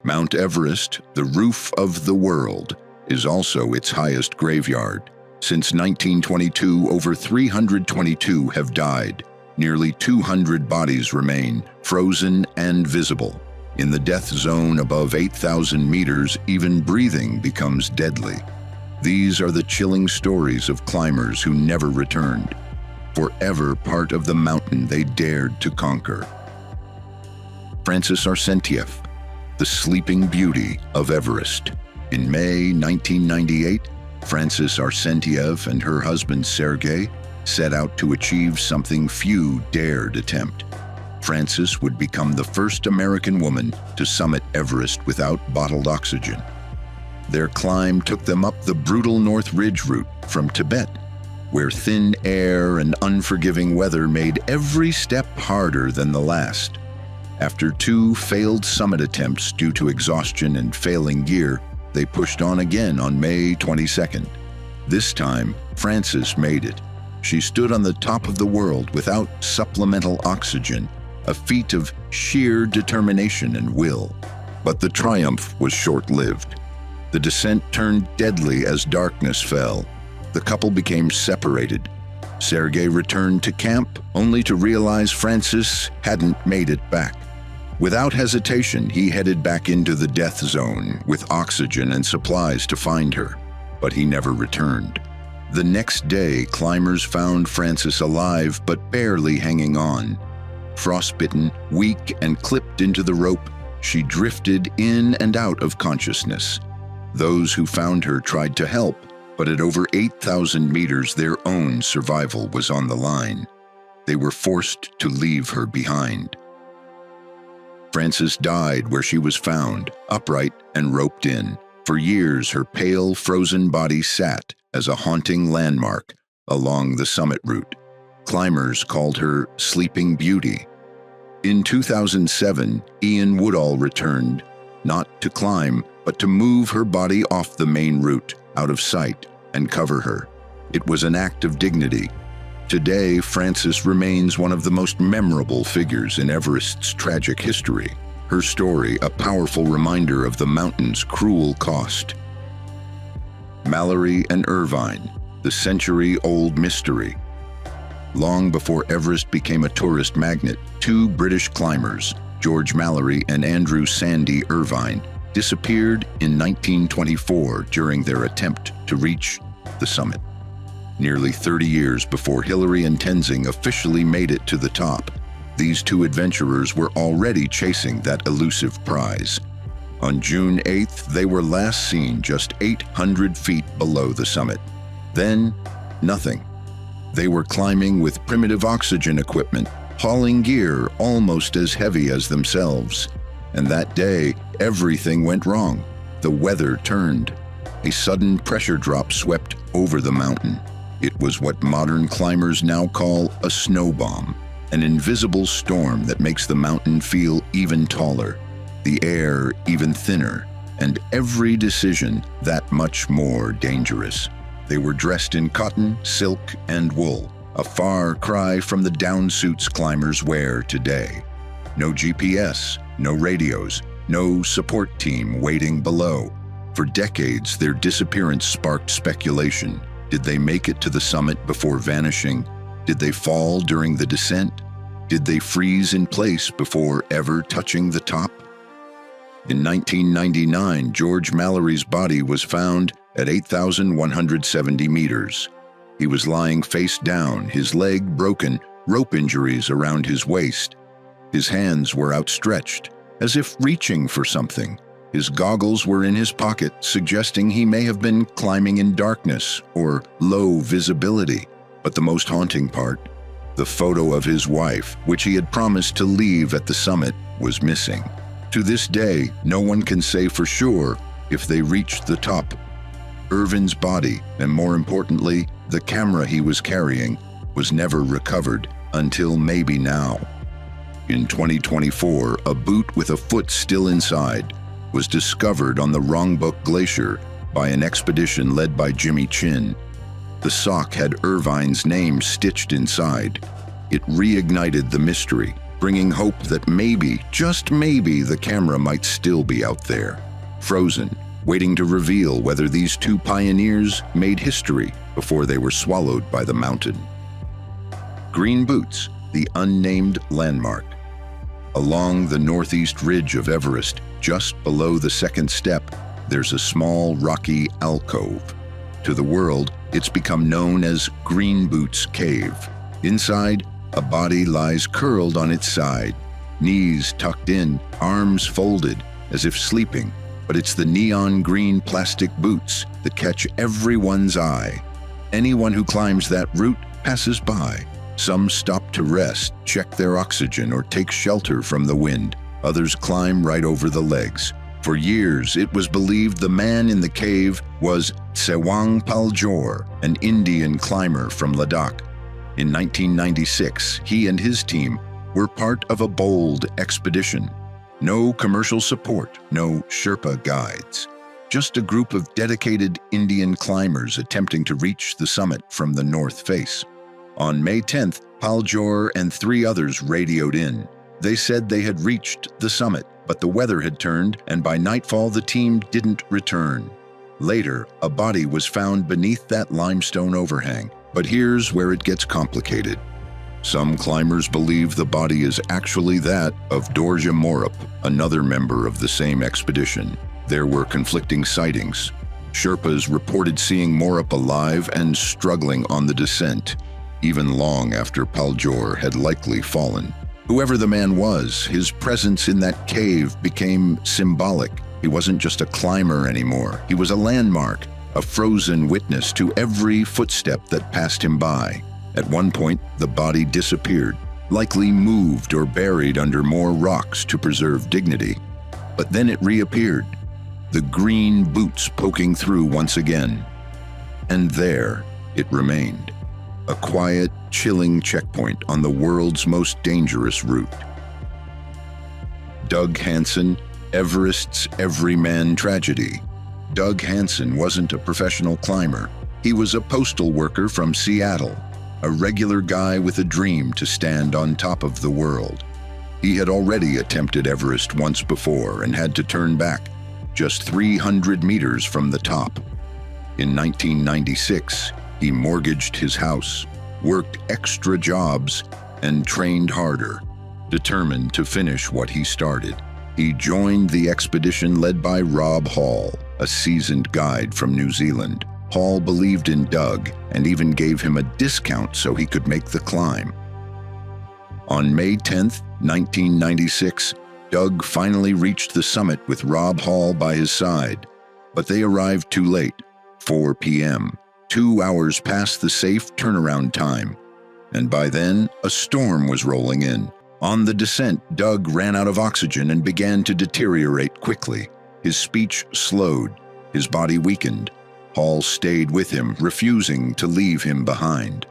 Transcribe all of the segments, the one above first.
Mount Everest, the roof of the world, is also its highest graveyard. Since 1922, over 322 have died. Nearly 200 bodies remain, frozen and visible. In the death zone above 8,000 meters, even breathing becomes deadly. These are the chilling stories of climbers who never returned, forever part of the mountain they dared to conquer. Francis Arsentiev, the sleeping beauty of Everest. In May 1998, Francis Arsentiev and her husband Sergei set out to achieve something few dared attempt. Francis would become the first American woman to summit Everest without bottled oxygen. Their climb took them up the brutal North Ridge route from Tibet, where thin air and unforgiving weather made every step harder than the last. After 2 failed summit attempts due to exhaustion and failing gear, they pushed on again on May 22nd. This time, Francis made it. She stood on the top of the world without supplemental oxygen, a feat of sheer determination and will. But the triumph was short-lived. The descent turned deadly as darkness fell. The couple became separated. Sergei returned to camp, only to realize Francis hadn't made it back. Without hesitation, he headed back into the death zone with oxygen and supplies to find her, but he never returned. The next day, climbers found Francis alive but barely hanging on. Frostbitten, weak, and clipped into the rope, she drifted in and out of consciousness. Those who found her tried to help, but at over 8,000 meters, their own survival was on the line. They were forced to leave her behind. Francis died where she was found, upright and roped in. For years, her pale, frozen body sat as a haunting landmark along the summit route. Climbers called her Sleeping Beauty. In 2007, Ian Woodall returned, not to climb, but to move her body off the main route, out of sight, and cover her. It was an act of dignity. Today, Francis remains one of the most memorable figures in Everest's tragic history. Her story, a powerful reminder of the mountain's cruel cost. Mallory and Irvine, the century-old mystery. Long before Everest became a tourist magnet, 2 British climbers, George Mallory and Andrew Sandy Irvine, disappeared in 1924 during their attempt to reach the summit. Nearly 30 years before Hillary and Tenzing officially made it to the top, these 2 adventurers were already chasing that elusive prize. On June 8th, they were last seen just 800 feet below the summit. Then, nothing. They were climbing with primitive oxygen equipment, hauling gear almost as heavy as themselves. And that day, everything went wrong. The weather turned. A sudden pressure drop swept over the mountain. It was what modern climbers now call a snow bomb, an invisible storm that makes the mountain feel even taller, the air even thinner, and every decision that much more dangerous. They were dressed in cotton, silk, and wool, a far cry from the down suits climbers wear today. No GPS, no radios, no support team waiting below. For decades, their disappearance sparked speculation. Did they make it to the summit before vanishing? Did they fall during the descent? Did they freeze in place before ever touching the top? In 1999, George Mallory's body was found at 8,170 meters. He was lying face down, his leg broken, rope injuries around his waist. His hands were outstretched, as if reaching for something. His goggles were in his pocket, suggesting he may have been climbing in darkness or low visibility. But the most haunting part, the photo of his wife, which he had promised to leave at the summit, was missing. To this day, no one can say for sure if they reached the top. Irvine's body, and more importantly, the camera he was carrying, was never recovered until maybe now. In 2024, a boot with a foot still inside was discovered on the Rongbuk Glacier by an expedition led by Jimmy Chin. The sock had Irvine's name stitched inside. It reignited the mystery. bringing hope that maybe, just maybe, the camera might still be out there, frozen, waiting to reveal whether these two pioneers made history before they were swallowed by the mountain. Green Boots, the unnamed landmark. Along the northeast ridge of Everest, just below the second step, there's a small rocky alcove. To the world, it's become known as Green Boots Cave. Inside, a body lies curled on its side, knees tucked in, arms folded, as if sleeping. But it's the neon green plastic boots that catch everyone's eye. Anyone who climbs that route passes by. Some stop to rest, check their oxygen, or take shelter from the wind. Others climb right over the legs. For years, it was believed the man in the cave was Tsewang Paljor, an Indian climber from Ladakh. In 1996, he and his team were part of a bold expedition. No commercial support, no Sherpa guides. Just a group of dedicated Indian climbers attempting to reach the summit from the north face. On May 10th, Paljor and 3 others radioed in. They said they had reached the summit, but the weather had turned, and by nightfall the team didn't return. Later, a body was found beneath that limestone overhang, but here's where it gets complicated. Some climbers believe the body is actually that of Dorje Morup, another member of the same expedition. There were conflicting sightings. Sherpas reported seeing Morup alive and struggling on the descent, even long after Paljor had likely fallen. Whoever the man was, his presence in that cave became symbolic. He wasn't just a climber anymore. He was a landmark, a frozen witness to every footstep that passed him by. At one point, the body disappeared, likely moved or buried under more rocks to preserve dignity. But then it reappeared, the green boots poking through once again. And there it remained. A quiet, chilling checkpoint on the world's most dangerous route. Doug Hansen, Everest's everyman tragedy. Doug Hansen wasn't a professional climber. He was a postal worker from Seattle, a regular guy with a dream to stand on top of the world. He had already attempted Everest once before and had to turn back, just 300 meters from the top. In 1996, he mortgaged his house, worked extra jobs, and trained harder, determined to finish what he started. He joined the expedition led by Rob Hall, a seasoned guide from New Zealand. Hall believed in Doug and even gave him a discount so he could make the climb. On May 10, 1996, Doug finally reached the summit with Rob Hall by his side, but they arrived too late, 4 p.m., 2 hours past the safe turnaround time, and by then, a storm was rolling in. On the descent, Doug ran out of oxygen and began to deteriorate quickly. His speech slowed, his body weakened. Hall stayed with him, refusing to leave him behind.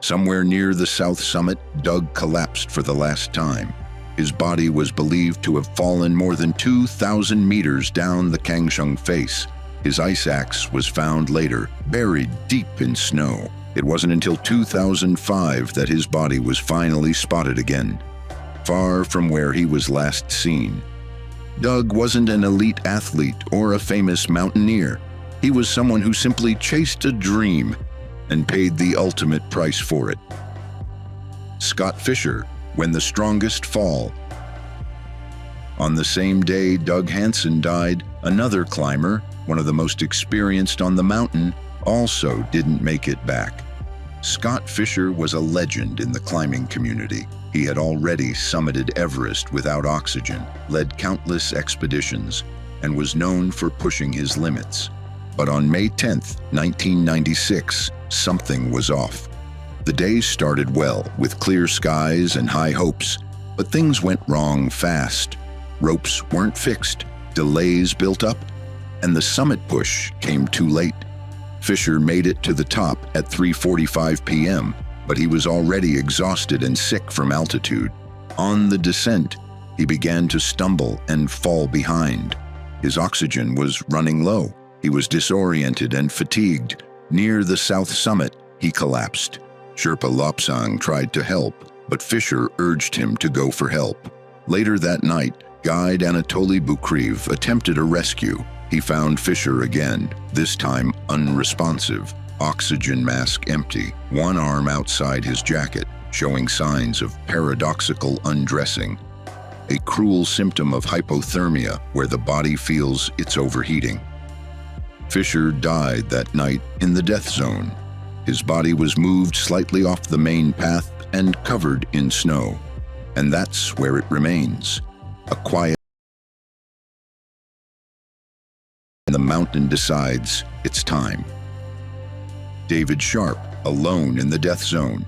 Somewhere near the south summit, Doug collapsed for the last time. His body was believed to have fallen more than 2,000 meters down the Kangshung face. His ice axe was found later, buried deep in snow. It wasn't until 2005 that his body was finally spotted again, far from where he was last seen. Doug wasn't an elite athlete or a famous mountaineer. He was someone who simply chased a dream and paid the ultimate price for it. Scott Fisher, When the Strongest Fall. On the same day Doug Hansen died, another climber, one of the most experienced on the mountain, also didn't make it back. Scott Fisher was a legend in the climbing community. He had already summited Everest without oxygen, led countless expeditions, and was known for pushing his limits. But on May 10, 1996, something was off. The day started well, with clear skies and high hopes, but things went wrong fast. Ropes weren't fixed, delays built up, and the summit push came too late. Fisher made it to the top at 3:45 p.m., but he was already exhausted and sick from altitude. On the descent, he began to stumble and fall behind. His oxygen was running low. He was disoriented and fatigued. Near the south summit, he collapsed. Sherpa Lopsang tried to help, but Fisher urged him to go for help. Later that night, guide Anatoly Bukriv attempted a rescue. He found Fisher again, this time unresponsive, oxygen mask empty, one arm outside his jacket, showing signs of paradoxical undressing, a cruel symptom of hypothermia where the body feels it's overheating. Fisher died that night in the death zone. His body was moved slightly off the main path and covered in snow. And that's where it remains, a quiet. And the mountain decides it's time. David Sharp, alone in the death zone.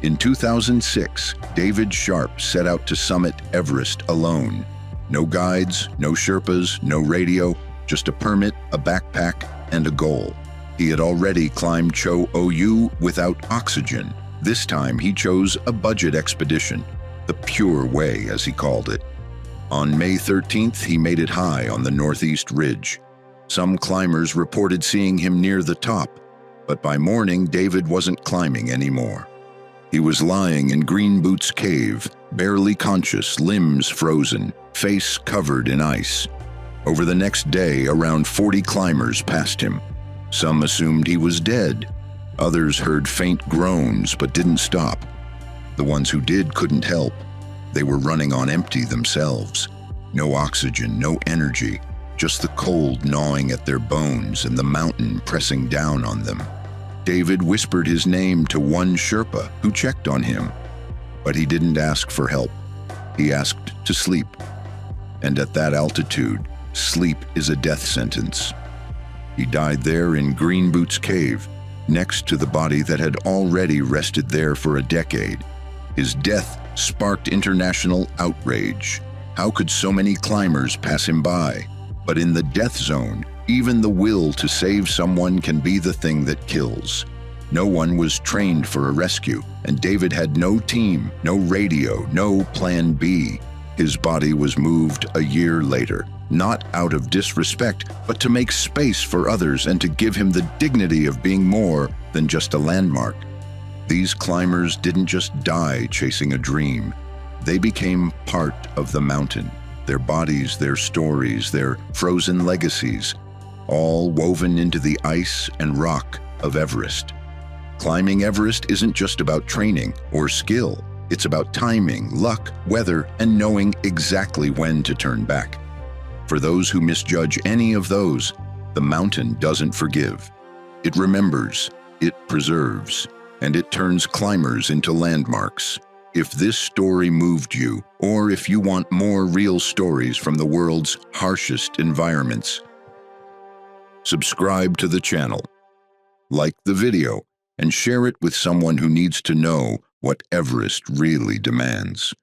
In 2006, David Sharp set out to summit Everest alone. No guides, no Sherpas, no radio, just a permit, a backpack, and a goal. He had already climbed Cho Oyu without oxygen. This time he chose a budget expedition, the pure way, as he called it. On May 13th, he made it high on the northeast ridge. Some climbers reported seeing him near the top, but by morning, David wasn't climbing anymore. He was lying in Green Boots Cave, barely conscious, limbs frozen, face covered in ice. Over the next day, around 40 climbers passed him. Some assumed he was dead. Others heard faint groans but didn't stop. The ones who did couldn't help. They were running on empty themselves. No oxygen, no energy, just the cold gnawing at their bones and the mountain pressing down on them. David whispered his name to one Sherpa who checked on him, but he didn't ask for help. He asked to sleep. And at that altitude, sleep is a death sentence. He died there in Green Boots Cave, next to the body that had already rested there for a decade. His death sparked international outrage. How could so many climbers pass him by? But in the death zone, even the will to save someone can be the thing that kills. No one was trained for a rescue, and David had no team, no radio, no plan B. His body was moved a year later, not out of disrespect, but to make space for others and to give him the dignity of being more than just a landmark. These climbers didn't just die chasing a dream. They became part of the mountain, their bodies, their stories, their frozen legacies, all woven into the ice and rock of Everest. Climbing Everest isn't just about training or skill. It's about timing, luck, weather, and knowing exactly when to turn back. For those who misjudge any of those, the mountain doesn't forgive. It remembers, it preserves, and it turns climbers into landmarks. If this story moved you, or if you want more real stories from the world's harshest environments, subscribe to the channel, like the video, and share it with someone who needs to know what Everest really demands.